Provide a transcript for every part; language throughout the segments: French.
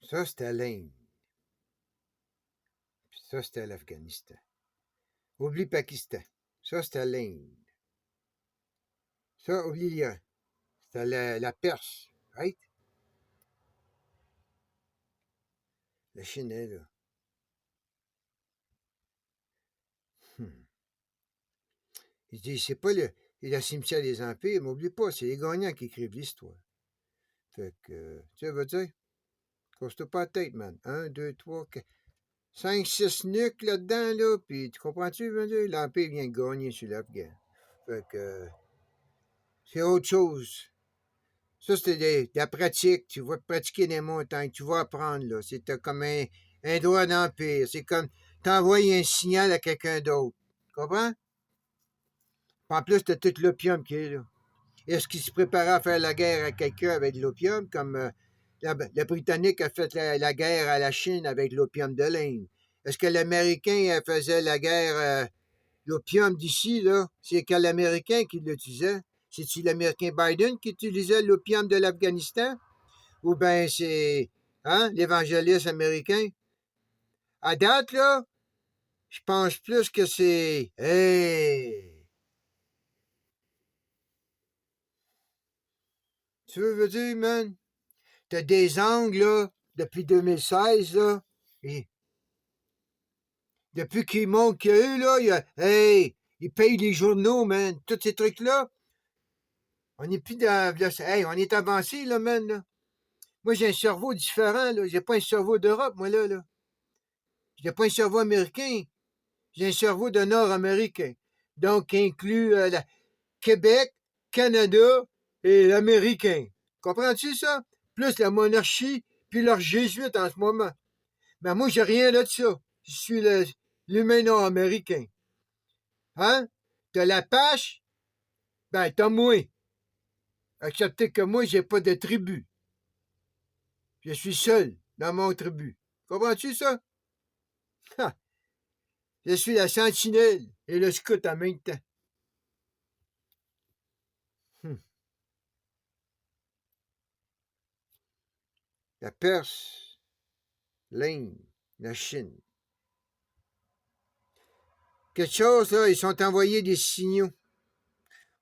Ça, c'était l'Inde. Puis ça, c'était l'Afghanistan. Oublie Pakistan. Ça, c'était l'Inde. Ça, oublie l'Iran. C'était la Perse. Right? La Chine est là. Hmm. Il dit, c'est pas le cimetière des empires, mais oublie pas, c'est les gagnants qui écrivent l'histoire. Fait que, tu sais, veux dire, casse-toi pas la tête, man. 1, 2, 3, 4, 5, 6 nuques là-dedans, là, puis tu comprends-tu, veux dire, l'Empire vient de gagner sur l'Afghan. Fait que, c'est autre chose. Ça, c'était de la pratique. Tu vas pratiquer des montagnes, tu vas apprendre, là. C'est comme un droit d'empire. C'est comme t'envoyer un signal à quelqu'un d'autre. Tu comprends? En plus, t'as tout l'opium qui est là. Est-ce qu'il se préparait à faire la guerre à quelqu'un avec de l'opium, comme le Britannique a fait la guerre à la Chine avec l'opium de l'Inde? Est-ce que l'Américain faisait la guerre, l'opium d'ici, là? C'est que l'Américain qui l'utilisait? C'est-tu l'Américain Biden qui utilisait l'opium de l'Afghanistan? Ou bien c'est l'évangéliste américain? À date, là, je pense plus que c'est... Hey! Tu veux dire, man? T'as des angles, là, depuis 2016, là. Et depuis qu'ils montrent qu'il y a eu, là, hey, ils payent les journaux, man. Tous ces trucs-là. On n'est plus dans. Hey, on est avancé, là, man, là. Moi, j'ai un cerveau différent, là. J'ai pas un cerveau d'Europe, moi, là. J'ai pas un cerveau américain. J'ai un cerveau de Nord-américain. Donc, qui inclut Québec, Canada et l'américain. Comprends-tu ça? Plus la monarchie, puis leurs jésuites en ce moment. Mais moi, j'ai rien de ça. Je suis l'humain nord-américain. Hein? T'as l'Apache? Ben, t'as moi. Acceptez que moi, j'ai pas de tribu. Je suis seul dans mon tribu. Comprends-tu ça? Ha! Je suis la sentinelle et le scout en même temps. Hum. La Perse, l'Inde, la Chine. Quelque chose, là, ils sont envoyés des signaux.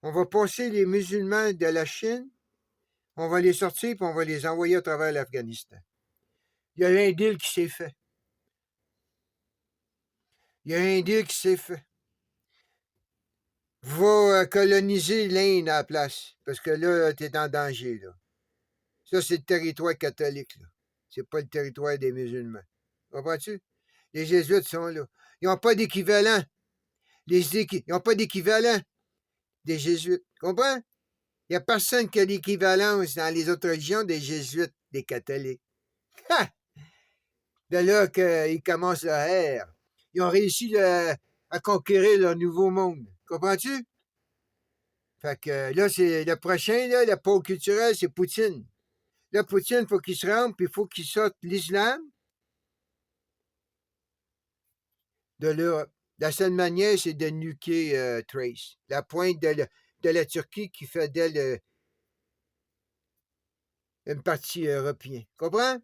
On va passer les musulmans de la Chine, on va les sortir, puis on va les envoyer à travers l'Afghanistan. Il y a un deal qui s'est fait. Il y a un deal qui s'est fait. Va coloniser l'Inde à la place, parce que là, t'es en danger, là. Ça, c'est le territoire catholique, là. C'est pas le territoire des musulmans. Comprends-tu? Les Jésuites sont là. Ils n'ont pas d'équivalent. Ils n'ont pas d'équivalent des Jésuites. Comprends? Il n'y a personne qui a l'équivalence dans les autres religions des Jésuites, des catholiques. Ha! De là qu'ils commencent la ère. Ils ont réussi à conquérir leur nouveau monde. Comprends-tu? Fait que là, c'est le prochain, là, le pôle culturel, c'est Poutine. Là, Poutine, il faut qu'il se rende, puis il faut qu'il sorte l'islam de l'Europe. La seule manière, c'est de nuquer Trace, la pointe de la Turquie qui fait d'elle une partie européenne. Comprends?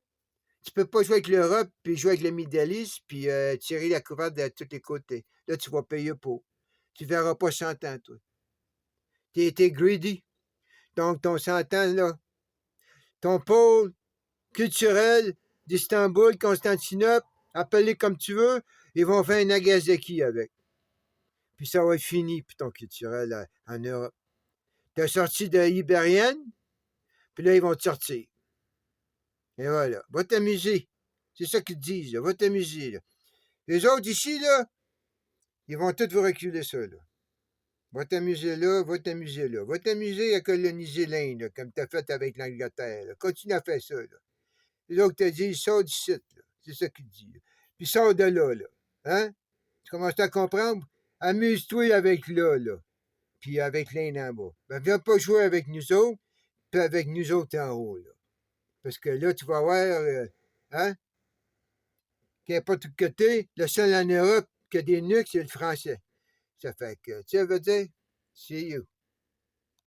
Tu peux pas jouer avec l'Europe, puis jouer avec le Middle East, puis tirer la couverte de tous les côtés. Là, tu vas payer pour. Tu verras pas 100 ans, toi. T'es greedy. Donc, ton 100 ans, là, ton pôle culturel d'Istanbul, Constantinople, appelé comme tu veux, ils vont faire un Nagasaki avec. Puis ça va être fini, puis ton culturel en Europe. T'as sorti de Ibérienne, puis là, ils vont te sortir. Et voilà. Va t'amuser. C'est ça qu'ils te disent, là. Va t'amuser, là. Les autres ici, là, ils vont tous vous reculer ça, là. Va t'amuser là, va t'amuser là. Va t'amuser à coloniser l'Inde, là, comme t'as fait avec l'Angleterre, là. Continue à faire ça, là. Les autres te disent, sors du site, là. C'est ça qu'ils te disent, là. Puis sors de là, là. Hein? Tu commences à comprendre? Amuse-toi avec là. Puis avec l'Inde en bas. Ben, viens pas jouer avec nous autres, puis avec nous autres en haut, là. Parce que là, tu vas voir, hein, qu'il n'y a pas tout côté. Le seul en Europe qui a des nuques, c'est le français. Ça fait que, tu sais, veut dire, see you.